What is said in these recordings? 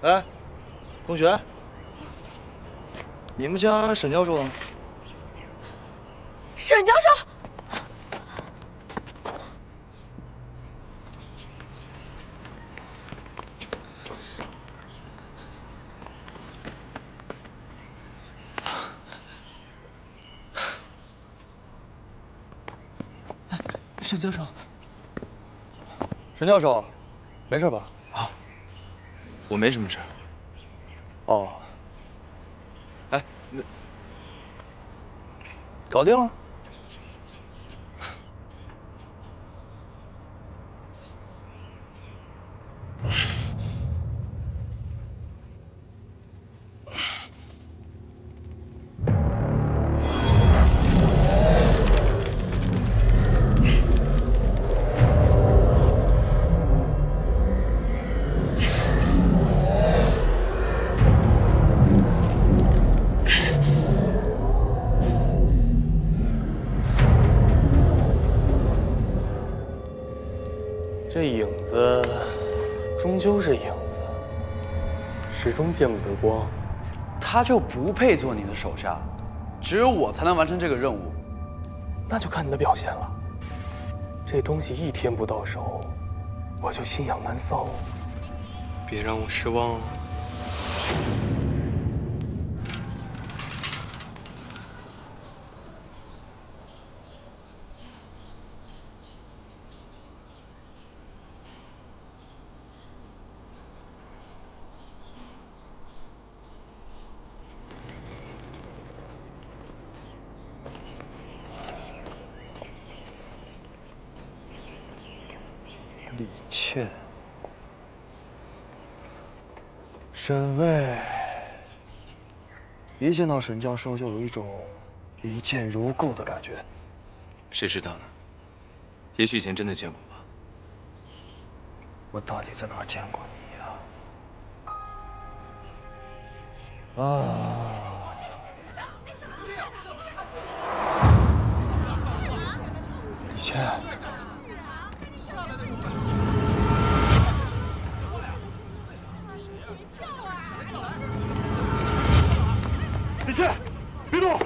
哎，同学，你们家沈教授呢？沈教授。 沈教授，沈教授，没事吧？啊，我没什么事。哦，哎，那搞定了？这影子终究是影子，始终见不得光。他就不配做你的手下，只有我才能完成这个任务。那就看你的表现了。这东西一天不到手，我就心痒难搔。别让我失望。李倩，沈巍，一见到沈教授就有一种一见如故的感觉。谁知道呢？也许以前真的见过吧。我到底在哪儿见过你呀？啊！李倩。 李倩，别动！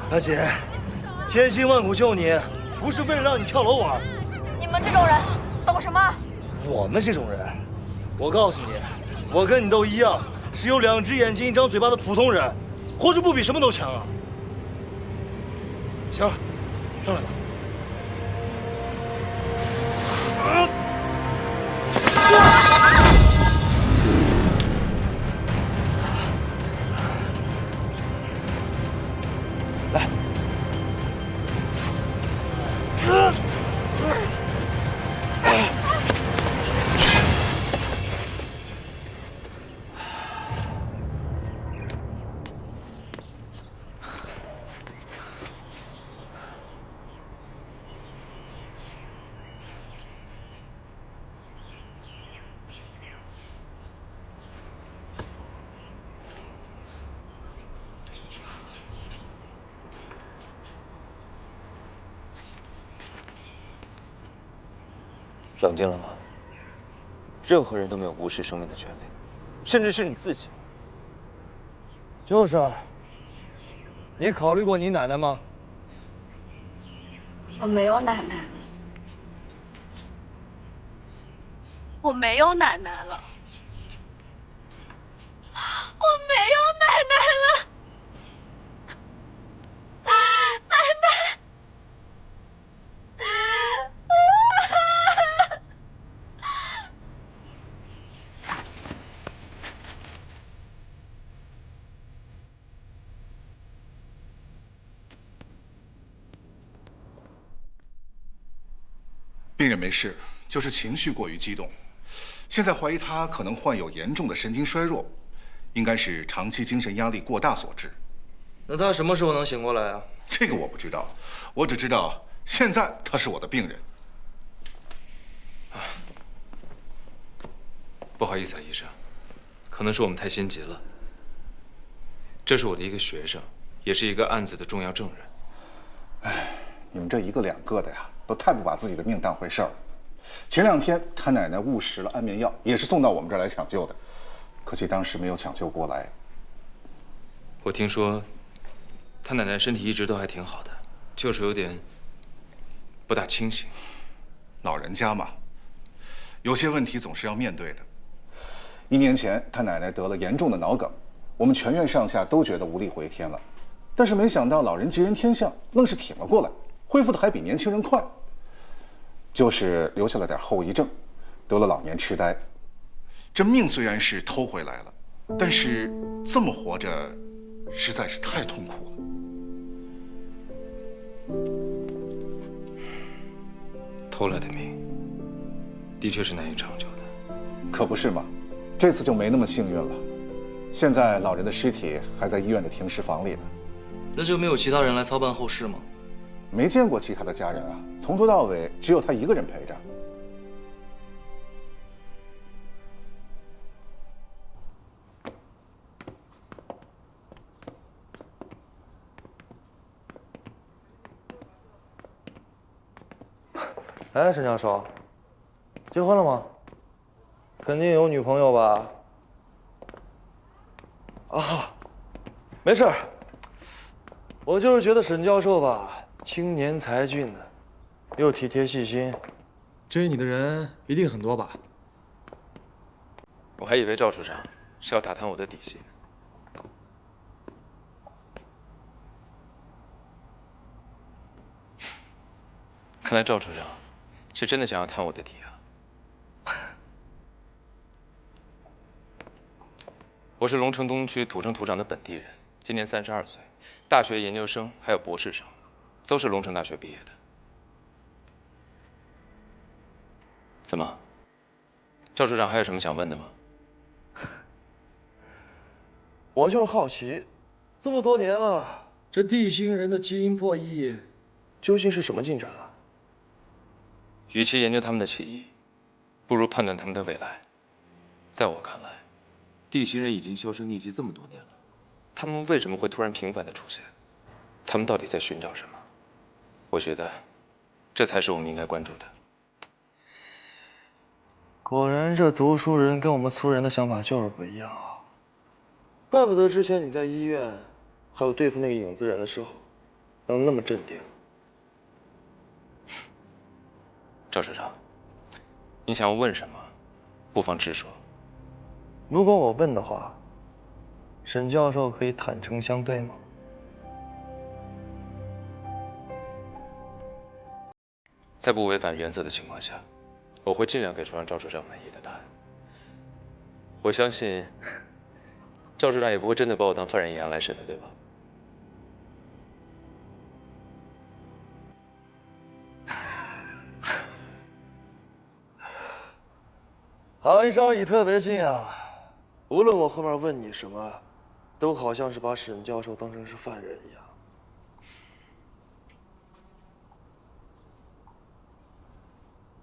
大姐，千辛万苦救你，不是为了让你跳楼玩。你们这种人懂什么？我们这种人，我告诉你，我跟你都一样，是有2只眼睛、1张嘴巴的普通人，活着不比什么都强啊！行了，上来吧。 来，冷静了吗？任何人都没有无视生命的权利，甚至是你自己。就是。你考虑过你奶奶吗？我没有奶奶了，我没有奶奶了，我没有奶奶了，奶奶。病人没事，就是情绪过于激动。现在怀疑他可能患有严重的神经衰弱，应该是长期精神压力过大所致。那他什么时候能醒过来啊？这个我不知道，我只知道现在他是我的病人。不好意思啊，医生，可能是我们太心急了。这是我的一个学生，也是一个案子的重要证人。你们这一个两个的呀，都太不把自己的命当回事儿了。前2天他奶奶误食了安眠药，也是送到我们这儿来抢救的，可惜当时没有抢救过来。我听说，他奶奶身体一直都还挺好的，就是有点不大清醒。老人家嘛，有些问题总是要面对的。1年前，他奶奶得了严重的脑梗，我们全院上下都觉得无力回天了。但是没想到老人吉人天相，愣是挺了过来，恢复的还比年轻人快。就是留下了点后遗症，得了老年痴呆。这命虽然是偷回来了，但是这么活着，实在是太痛苦了。偷来的命，的确是难以长久的。可不是嘛，这次就没那么幸运了。现在老人的尸体还在医院的停尸房里呢。那就没有其他人来操办后事吗？没见过其他的家人啊，从头到尾只有他一个人陪着。哎，沈教授，结婚了吗？肯定有女朋友吧？啊，没事儿，我就是觉得沈教授吧，青年才俊的，又体贴细心，追你的人一定很多吧？我还以为赵处长是要打探我的底细呢。看来赵处长是真的想要探我的底啊！我是龙城东区土生土长的本地人，今年32岁，大学研究生还有博士生，都是龙城大学毕业的。怎么，赵处长还有什么想问的吗？我就是好奇，这么多年了，这地心人的基因破译究竟是什么进展啊？与其研究他们的起义，不如判断他们的未来。在我看来，地心人已经销声匿迹这么多年了，他们为什么会突然频繁的出现？他们到底在寻找什么？我觉得，这才是我们应该关注的。果然，这读书人跟我们粗人的想法就是不一样啊！怪不得之前你在医院，还有对付那个影子人的时候，能那么镇定。赵处长，你想要问什么，不妨直说。如果我问的话，沈教授可以坦诚相对吗？在不违反原则的情况下，我会尽量给出让赵处长满意的答案。我相信，赵处长也不会真的把我当犯人一样来审的，对吧？行商以特别近啊！无论我后面问你什么，都好像是把沈教授当成是犯人一样。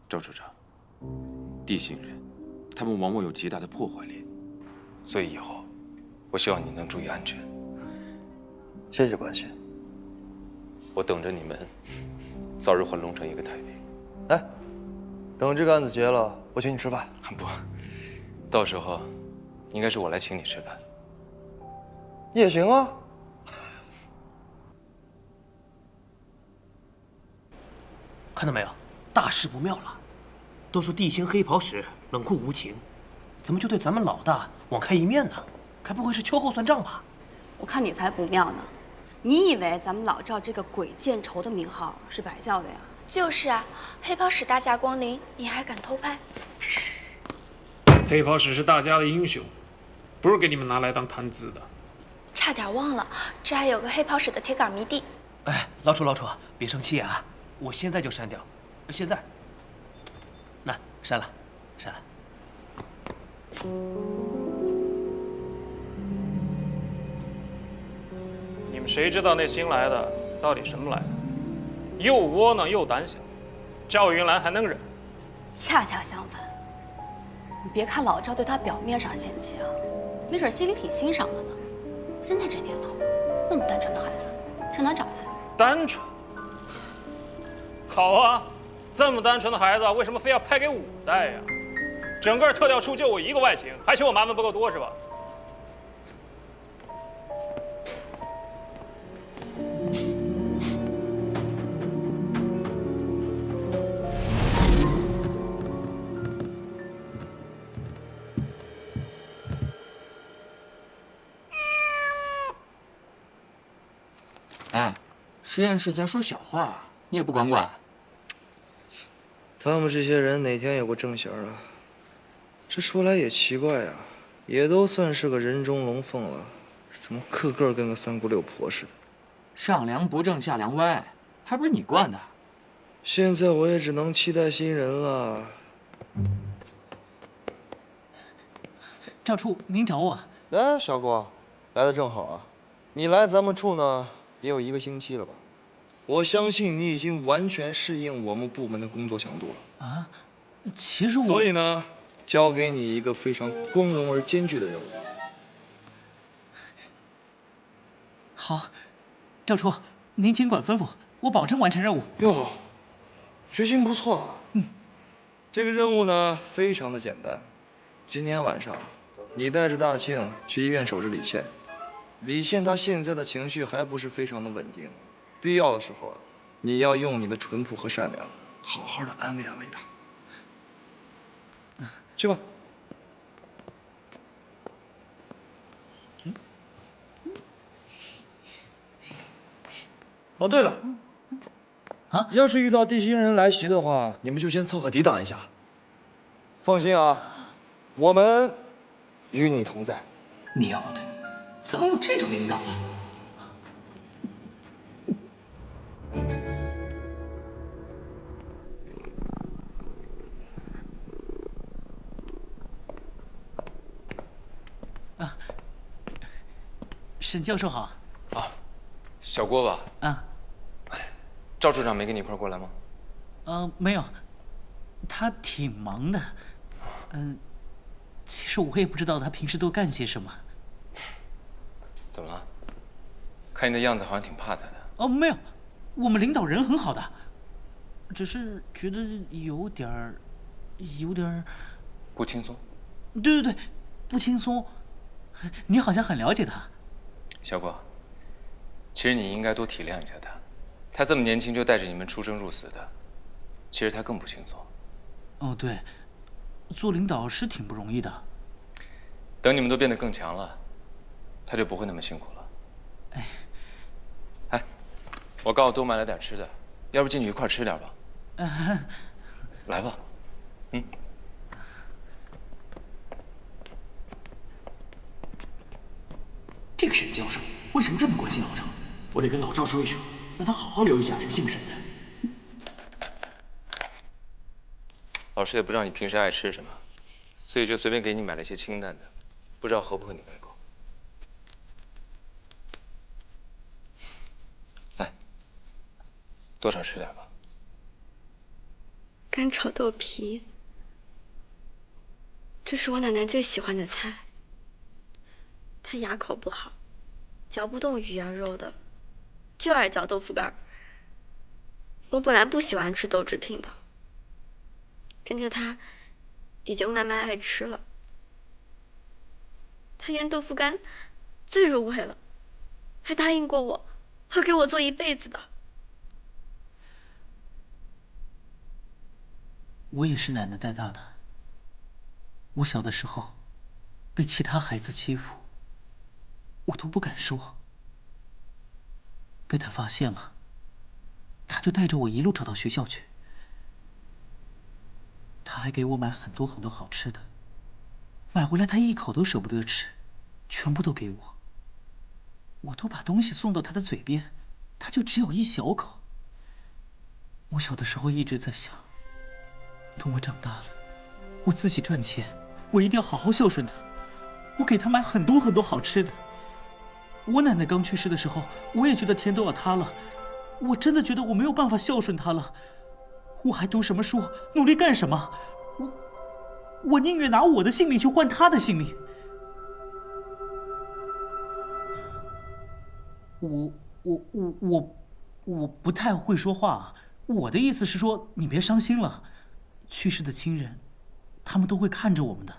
赵处长，地心人，他们往往有极大的破坏力，所以以后，我希望你能注意安全。谢谢关心。我等着你们早日还龙城一个太平。哎，等这个案子结了，我请你吃饭。不，到时候应该是我来请你吃饭。也行啊。看到没有，大事不妙了！都说地心黑袍使冷酷无情，怎么就对咱们老大网开一面呢？该不会是秋后算账吧？我看你才不妙呢！你以为咱们老赵这个鬼见愁的名号是白叫的呀？就是啊，黑袍使大驾光临，你还敢偷拍？嘘，黑袍使是大家的英雄，不是给你们拿来当谈资的。差点忘了，这还有个黑袍使的铁杆迷弟。哎，老楚，别生气啊！我现在就删掉，现在。那删了。你们谁知道那新来的到底什么来的？又窝囊又胆小，赵云兰还能忍？恰恰相反，你别看老赵对他表面上嫌弃啊，没准心里挺欣赏的呢。现在这年头，那么单纯的孩子，上哪找去？单纯？好啊，这么单纯的孩子，为什么非要派给我带呀？整个特调处就我一个外勤，还嫌我麻烦不够多是吧？哎，实验室在说小话，你也不管管。他们这些人哪天有过正形啊？这说来也奇怪呀，也都算是个人中龙凤了，怎么个个跟个三姑六婆似的？上梁不正下梁歪，还不是你惯的？现在我也只能期待新人了。赵处，您找我？哎，小郭，来的正好啊！你来咱们处呢，也有1个星期了吧？我相信你已经完全适应我们部门的工作强度了。啊，其实我……所以呢，交给你一个非常光荣而艰巨的任务。好，赵处，您尽管吩咐，我保证完成任务。哟，决心不错啊。这个任务呢，非常的简单。今天晚上，你带着大庆去医院守着李倩。李倩她现在的情绪还不是非常的稳定，必要的时候，你要用你的淳朴和善良，好好的安慰安慰她。去吧。哦，对了，啊，要是遇到地心人来袭的话，你们就先凑合抵挡一下。放心啊，我们与你同在。喵的，怎么有这种领导啊？沈教授好。啊，小郭吧？啊。赵处长没跟你一块过来吗？没有，他挺忙的。其实我也不知道他平时都干些什么。怎么了？看你的样子好像挺怕他的。哦，没有，我们领导人很好的，只是觉得有点儿不轻松。对，不轻松。你好像很了解他。小郭，其实你应该多体谅一下他。他这么年轻就带着你们出生入死的，其实他更不轻松。哦，对，做领导是挺不容易的。等你们都变得更强了，他就不会那么辛苦了。哎，我刚好多买了点吃的，要不进去一块吃点吧？来吧。这个沈教授为什么这么关心老赵？我得跟老赵说一声，让他好好留意下陈姓沈的。老师也不知道你平时爱吃什么，所以就随便给你买了一些清淡的，不知道合不合你胃口。来，多少吃点吧。干炒豆皮，这是我奶奶最喜欢的菜。她牙口不好，嚼不动鱼呀肉的，就爱嚼豆腐干。我本来不喜欢吃豆制品的，跟着她，也就慢慢爱吃了。她腌豆腐干最入味了，还答应过我会给我做一辈子的。我也是奶奶带大的。我小的时候被其他孩子欺负，我都不敢说。被他发现了，他就带着我一路找到学校去。他还给我买很多很多好吃的，买回来他一口都舍不得吃，全部都给我。我都把东西送到他的嘴边，他就只有一小口。我小的时候一直在想，等我长大了，我自己赚钱，我一定要好好孝顺他。我给他买很多很多好吃的。我奶奶刚去世的时候，我也觉得天都要塌了，我真的觉得我没有办法孝顺她了。我还读什么书，努力干什么？我宁愿拿我的性命去换她的性命。我不太会说话，我的意思是说，你别伤心了，去世的亲人，他们都会看着我们的。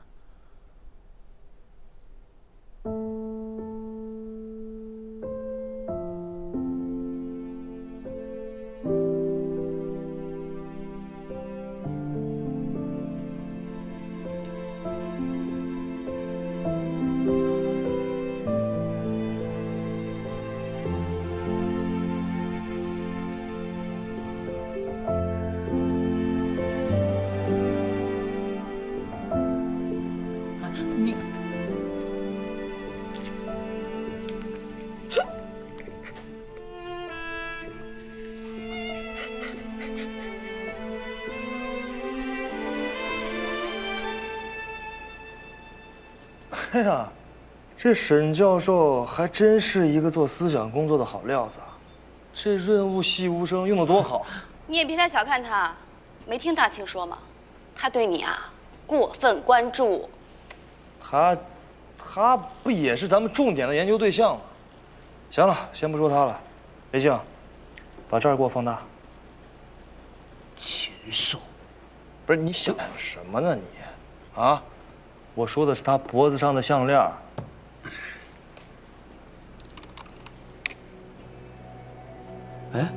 你，哎呀，这沈教授还真是一个做思想工作的好料子啊！这润物细无声用的多好。你也别太小看他，没听大庆说吗？他对你啊过分关注。他不也是咱们重点的研究对象吗？行了，先不说他了。雷静，把这儿给我放大。禽兽！不是你想什么呢你？啊？我说的是他脖子上的项链。哎，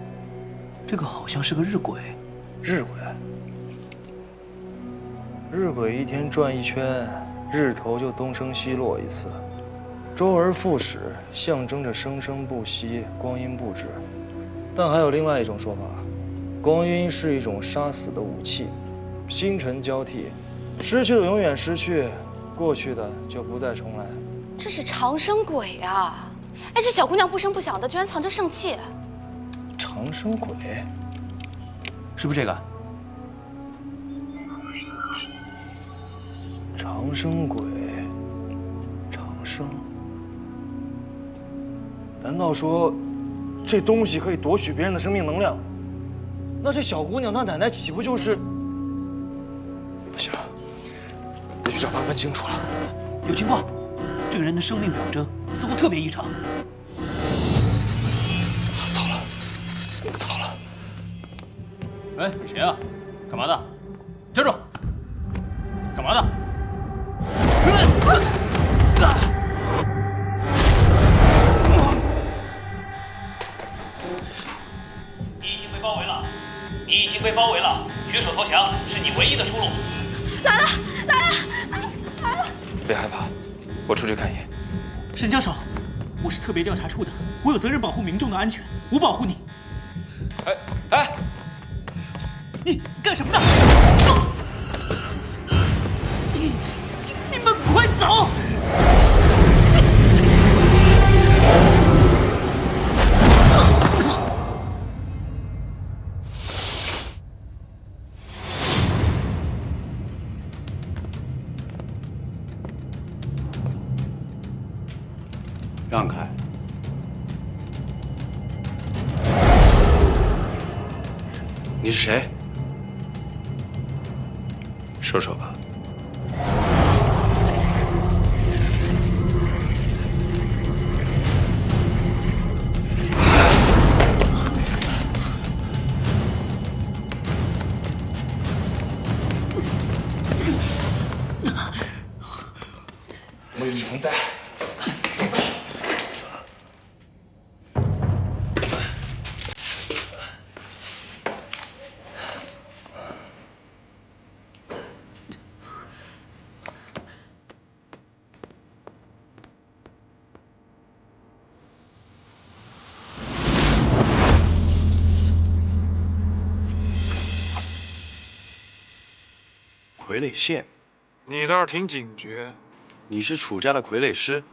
这个好像是个日晷。日晷。日晷一天转一圈，日头就东升西落一次，周而复始，象征着生生不息，光阴不止。但还有另外一种说法，光阴是一种杀死的武器，星辰交替，失去的永远失去，过去的就不再重来。这是长生鬼啊！哎，这小姑娘不声不响的，居然藏着圣器。长生鬼，是不是这个？长生鬼，长生。难道说，这东西可以夺取别人的生命能量？那这小姑娘她奶奶岂不就是？不行，得去找她问清楚了。有情况，这个人的生命表征似乎特别异常。糟了，糟了！哎，你谁啊？干嘛的？站住！干嘛的？你已经被包围了，你已经被包围了，举手投降是你唯一的出路。来了，来了，来了！别害怕，我出去看一眼。沈教授，我是特别调查处的，我有责任保护民众的安全，我保护你。哎，你干什么呢？你们快走！让开！你是谁？说说吧。我与你同在。傀儡线，你倒是挺警觉。你是楚家的傀儡师？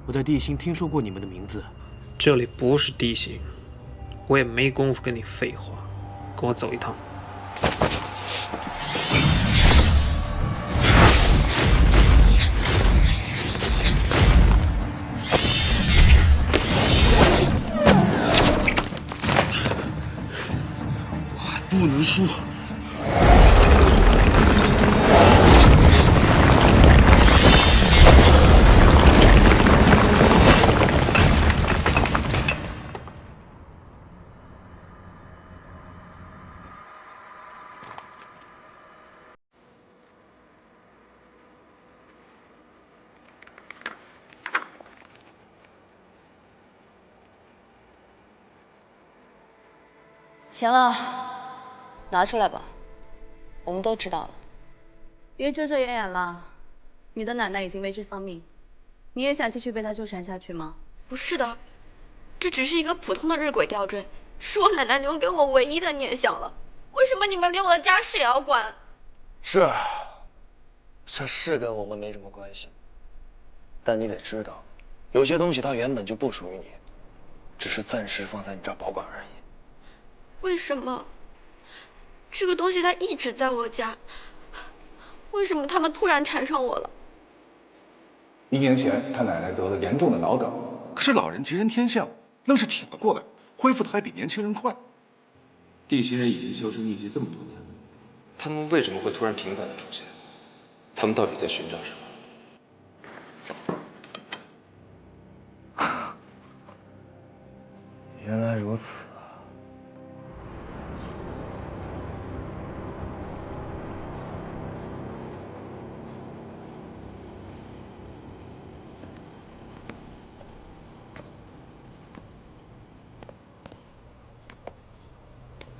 我在地心听说过你们的名字。这里不是地形，我也没工夫跟你废话，跟我走一趟。我还不能输。行了，拿出来吧，我们都知道了。别遮遮掩掩了，你的奶奶已经为之丧命，你也想继续被她纠缠下去吗？不是的，这只是一个普通的日晷吊坠，是我奶奶留给我唯一的念想了。为什么你们连我的家事也要管？是，这是跟我们没什么关系。但你得知道，有些东西它原本就不属于你，只是暂时放在你这儿保管而已。为什么？这个东西它一直在我家，为什么他们突然缠上我了？1年前，他奶奶得了严重的脑梗，可是老人吉人天相，愣是挺了过来，恢复的还比年轻人快。地心人已经销声匿迹这么多年了，他们为什么会突然频繁的出现？他们到底在寻找什么？原来如此。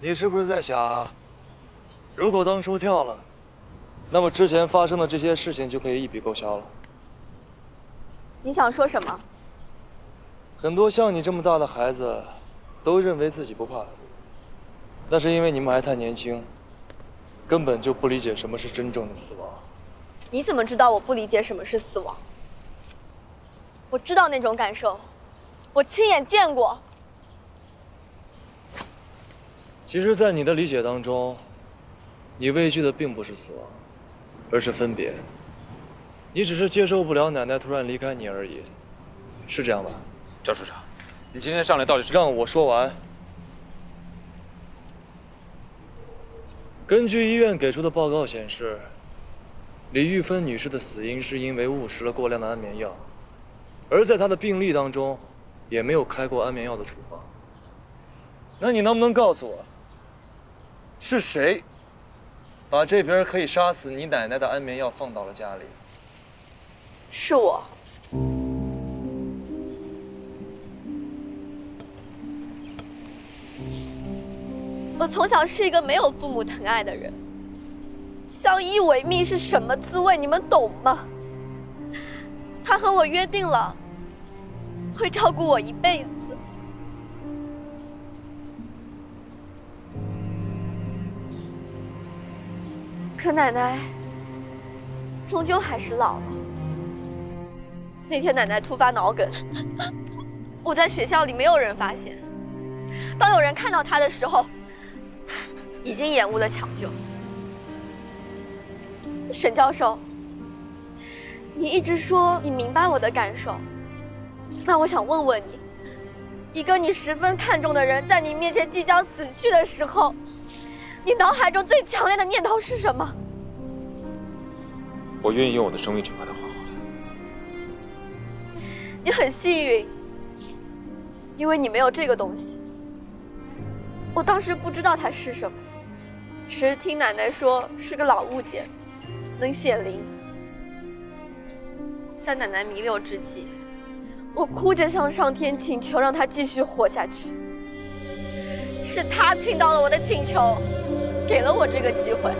你是不是在想，如果当初跳了，那么之前发生的这些事情就可以一笔勾销了？你想说什么？很多像你这么大的孩子，都认为自己不怕死，那是因为你们还太年轻，根本就不理解什么是真正的死亡。你怎么知道我不理解什么是死亡？我知道那种感受，我亲眼见过。其实，在你的理解当中，你畏惧的并不是死亡，而是分别。你只是接受不了奶奶突然离开你而已，是这样吧？赵处长，你今天上来到底是……让我说完。根据医院给出的报告显示，李玉芬女士的死因是因为误食了过量的安眠药，而在她的病历当中，也没有开过安眠药的处方。那你能不能告诉我？是谁把这瓶可以杀死你奶奶的安眠药放到了家里？是我。我从小是一个没有父母疼爱的人，相依为命是什么滋味？你们懂吗？他和我约定了，会照顾我一辈子。可奶奶终究还是老了。那天奶奶突发脑梗，我在学校里没有人发现。当有人看到她的时候，已经延误了抢救。沈教授，你一直说你明白我的感受，那我想问问你，一个你十分看重的人在你面前即将死去的时候，你脑海中最强烈的念头是什么？我愿意用我的生命去把它换回来。你很幸运，因为你没有这个东西。我当时不知道它是什么，只是听奶奶说是个老物件，能显灵。在奶奶弥留之际，我哭着向上天请求，让她继续活下去。是她听到了我的请求，给了我这个机会。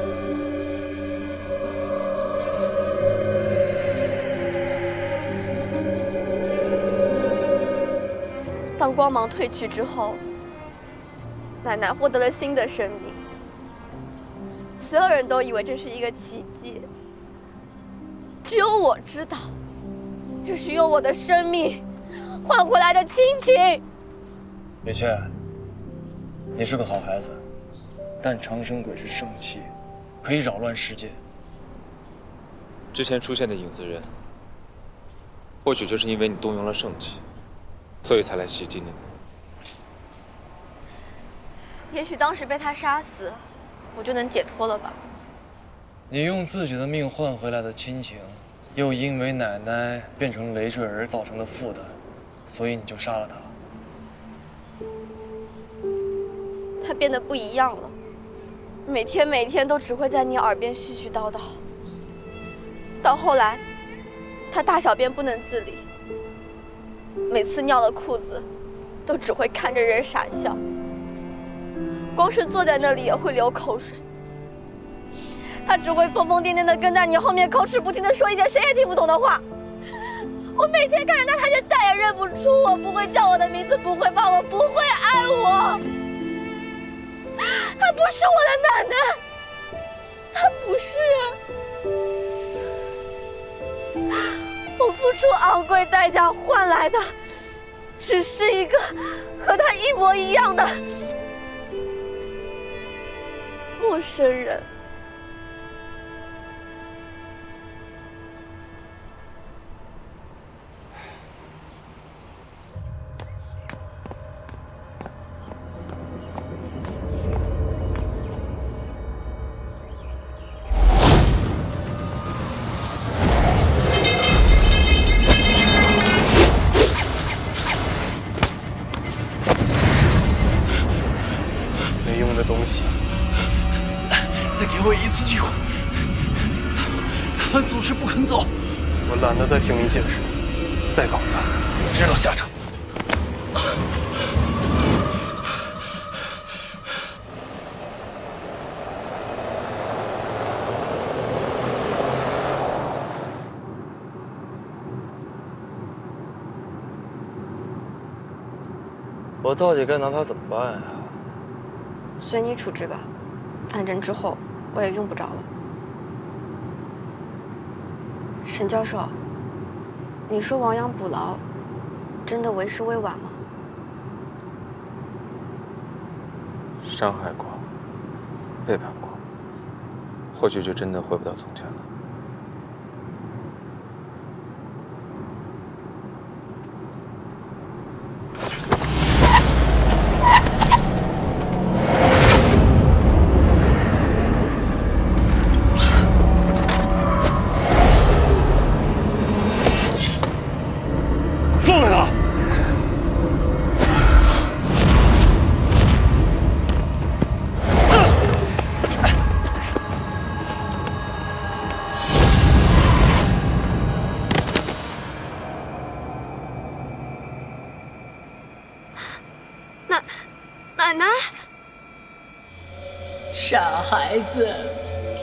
当光芒褪去之后，奶奶获得了新的生命。所有人都以为这是一个奇迹，只有我知道，这是用我的生命换回来的亲情。李倩，你是个好孩子，但长生鬼是圣器，可以扰乱世界。之前出现的影子人，或许就是因为你动用了圣器，所以才来袭击你。也许当时被他杀死，我就能解脱了吧。你用自己的命换回来的亲情，又因为奶奶变成累赘而造成的负担，所以你就杀了她。他变得不一样了，每天都只会在你耳边絮絮叨叨。到后来，他大小便不能自理，每次尿了裤子，都只会看着人傻笑。光是坐在那里也会流口水。他只会疯疯癫癫的跟在你后面，口齿不清的说一些谁也听不懂的话。我每天看着他，他就再也认不出我，不会叫我的名字，不会抱我，不会爱我。他不是我的奶奶，他不是。我付出昂贵代价换来的，只是一个和他一模一样的陌生人。没用的东西，再给我一次机会。他们总是不肯走。我懒得再听你解释，再搞砸，知道下场。我到底该拿他怎么办呀？随你处置吧，反正之后我也用不着了。沈教授，你说亡羊补牢，真的为时未晚吗？伤害过，背叛过，或许就真的回不到从前了。放开他！奶奶，傻孩子，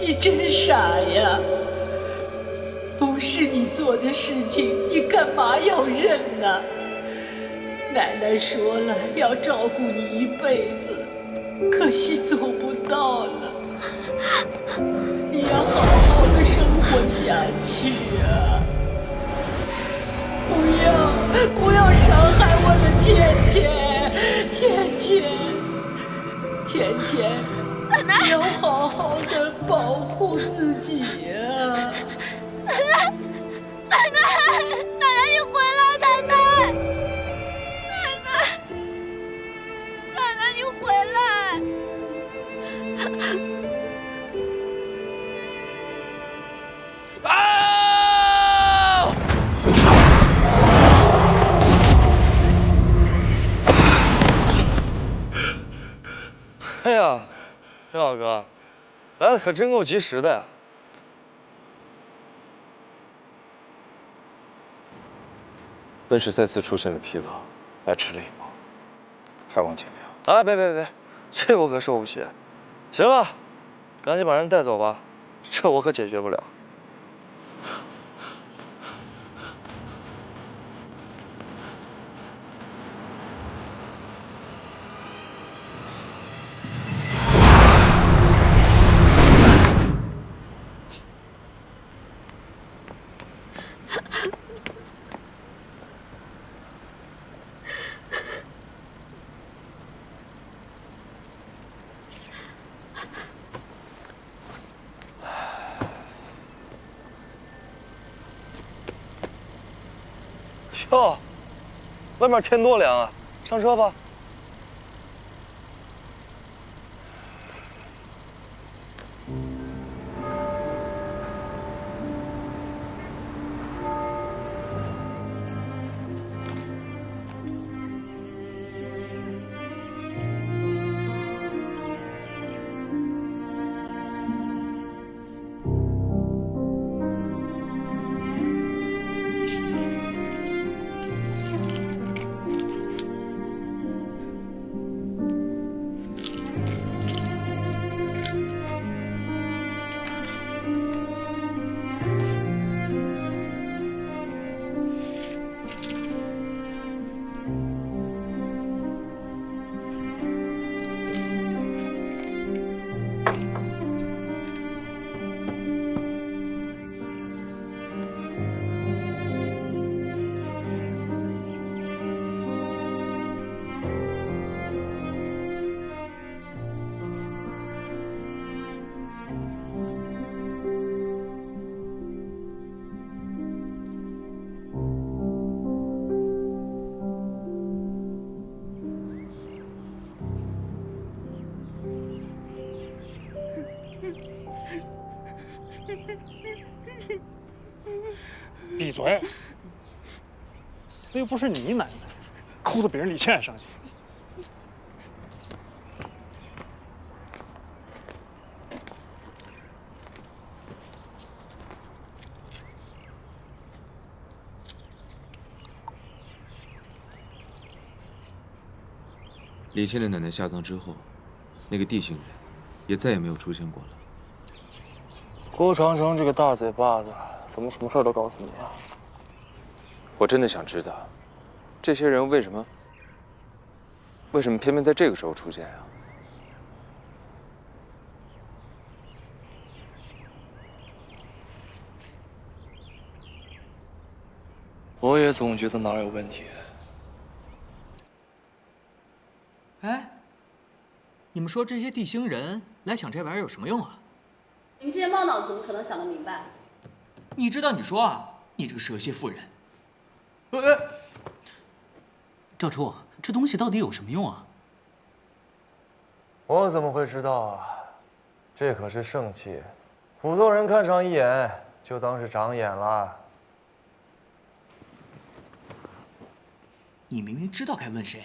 你真傻呀！不是你做的事情，你干嘛要认呢？奶奶说了要照顾你一辈子，可惜做不到了。你要好好的生活下去啊！不要伤害我的倩倩，奶奶，你要好好的保护自己啊！奶奶，你回来！奶奶，你回来！啊！哎呀，陈老哥，来的可真够及时的呀！温氏再次出现了疲劳，来迟了一步，还望见谅。啊，别，这我可受不起。行了，赶紧把人带走吧，这我可解决不了。哟，外面天多凉啊！上车吧。嘴！死的又不是你奶奶，哭的比人李倩还伤心。李倩的奶奶下葬之后，那个地心人也再也没有出现过了。郭长城这个大嘴巴子，怎么什么事都告诉你啊？我真的想知道，这些人为什么偏偏在这个时候出现啊？我也总觉得哪儿有问题。哎，你们说这些地星人来抢这玩意儿有什么用啊？你们这些猫脑怎么可能想得明白？你知道你说啊，你这个蛇蝎妇人。赵初，这东西到底有什么用啊？我怎么会知道啊？这可是圣器，普通人看上一眼就当是长眼了。你明明知道该问谁。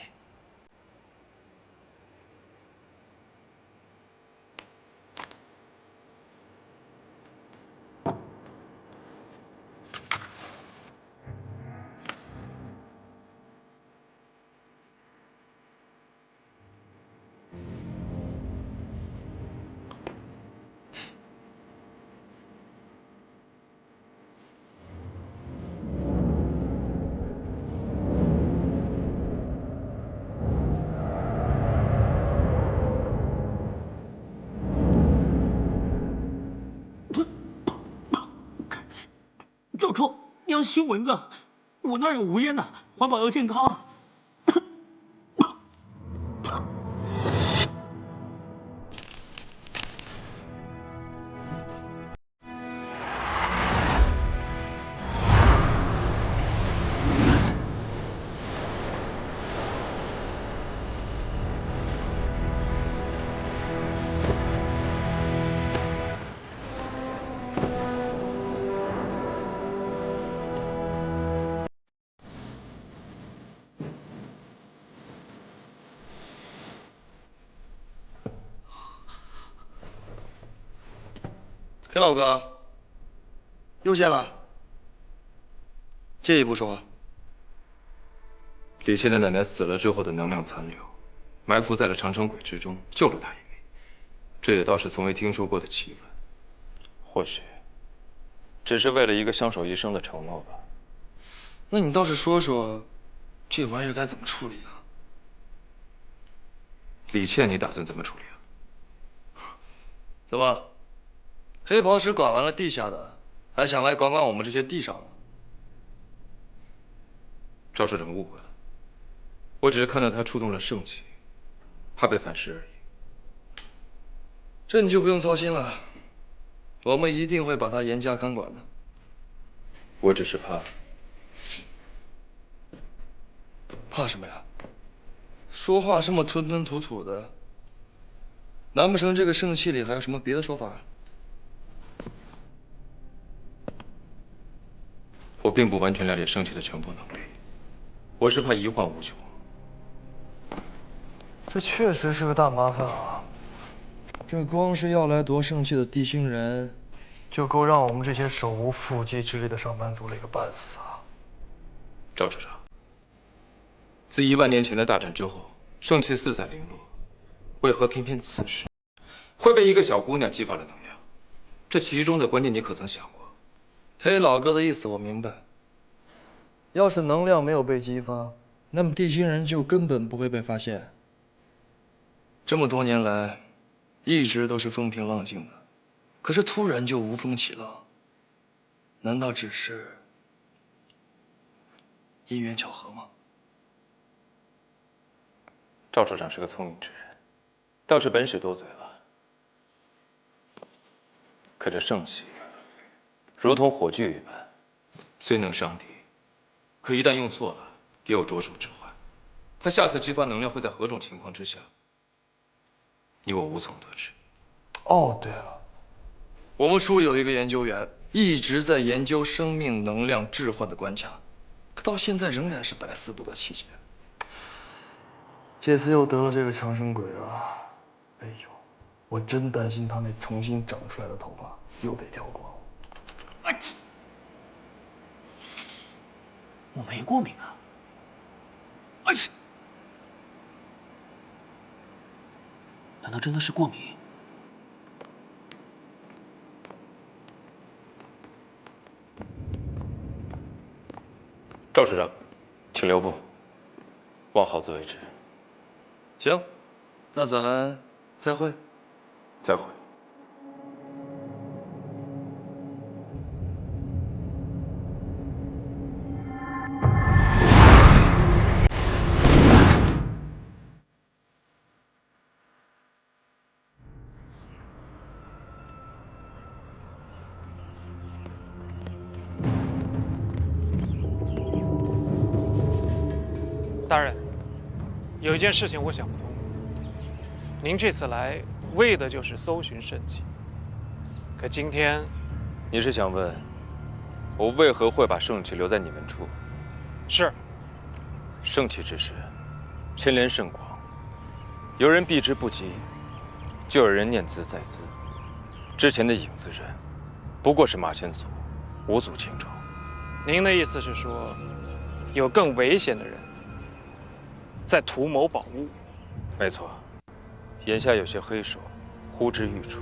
赵初，你要熏蚊子，我那儿有无烟的，环保又健康。黑老哥，又见了。借一步说。李倩的奶奶死了之后的能量残留，埋伏在了长生轨之中，救了她一命。这也倒是从未听说过的奇闻。或许，只是为了一个相守一生的承诺吧。那你倒是说说，这玩意儿该怎么处理啊？李倩，你打算怎么处理啊？怎么？黑袍使管完了地下的，还想来管管我们这些地上的？赵社长误会了，我只是看到他触动了圣器，怕被反噬而已。这你就不用操心了，我们一定会把他严加看管的。我只是怕什么呀？说话这么吞吞吐吐的，难不成这个圣器里还有什么别的说法？我并不完全了解圣器的全部能力，我是怕疑患无穷。这确实是个大麻烦啊！这光是要来夺圣器的地心人，就够让我们这些手无缚鸡之力的上班族累个半死啊！赵社长，自1万年前的大战之后，圣器四散零落，为何偏偏此时会被一个小姑娘激发了能量？这其中的关键，你可曾想过？黑老哥的意思我明白。要是能量没有被激发，那么地心人就根本不会被发现。这么多年来，一直都是风平浪静的，可是突然就无风起浪，难道只是因缘巧合吗？赵社长是个聪明之人，倒是本事多嘴了。可这圣器，如同火炬一般，虽能伤敌，可一旦用错了，也有着手之患。他下次激发能量会在何种情况之下？你我无从得知。哦，对了，我们处有一个研究员，一直在研究生命能量置换的关卡，可到现在仍然是百思不得其解。这次又得了这个长生鬼啊！哎呦，我真担心他那重新长出来的头发又得掉光。我没过敏啊！哎呀，难道真的是过敏？赵师长，请留步，望好自为之。行，那咱再会。再会。大人，有一件事情我想不通。您这次来为的就是搜寻圣器，可今天，你是想问，我为何会把圣器留在你们处？是。圣器之事，牵连甚广，有人避之不及，就有人念兹在兹。之前的影子人，不过是马先祖无足轻重。您的意思是说，有更危险的人在图谋宝物？没错，眼下有些黑手呼之欲出，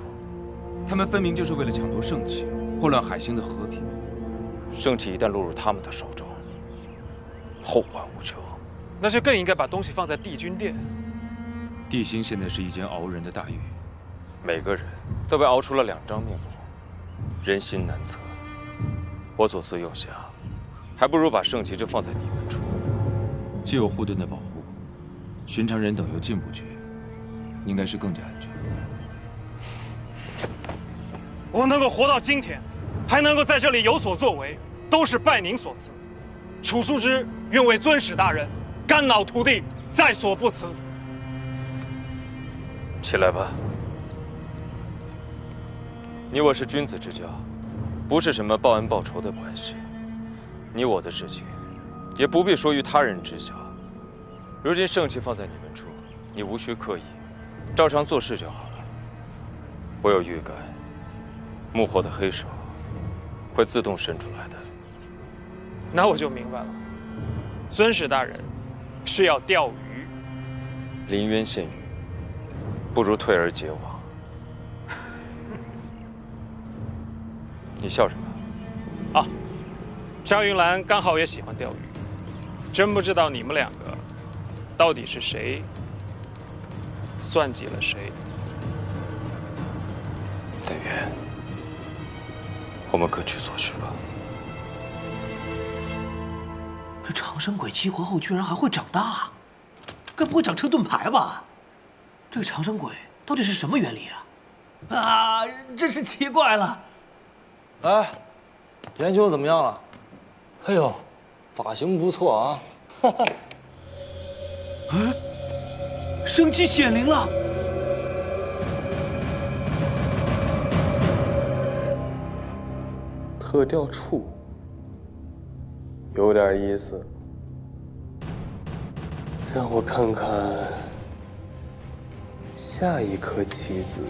他们分明就是为了抢夺圣器，祸乱海星的和平。圣器一旦落入他们的手中，后患无穷。那就更应该把东西放在帝君殿。帝星现在是一间熬人的大狱，每个人都被熬出了2张面目，人心难测。我左思右想，还不如把圣器就放在你们处。既有护盾的保护，寻常人等又进不去，应该是更加安全。我能够活到今天，还能够在这里有所作为，都是拜您所赐。楚叔之愿为尊使大人肝脑涂地，在所不辞。起来吧，你我是君子之交，不是什么报恩报仇的关系。你我的事情，也不必说于他人知晓。如今圣器放在你们处，你无需刻意，照常做事就好了。我有预感，幕后的黑手会自动伸出来的。那我就明白了，尊使大人是要钓鱼。临渊羡鱼，不如退而结网。你笑什么？啊，张云兰刚好也喜欢钓鱼，真不知道你们2个到底是谁算计了谁。冷渊，我们各取所需吧。这长生鬼激活后居然还会长大，该不会长成盾牌吧？这个长生鬼到底是什么原理啊？啊，真是奇怪了。哎，研究怎么样了？哎呦，发型不错啊！哈哈。生气显灵了。特调处，有点意思。让我看看下一颗棋子。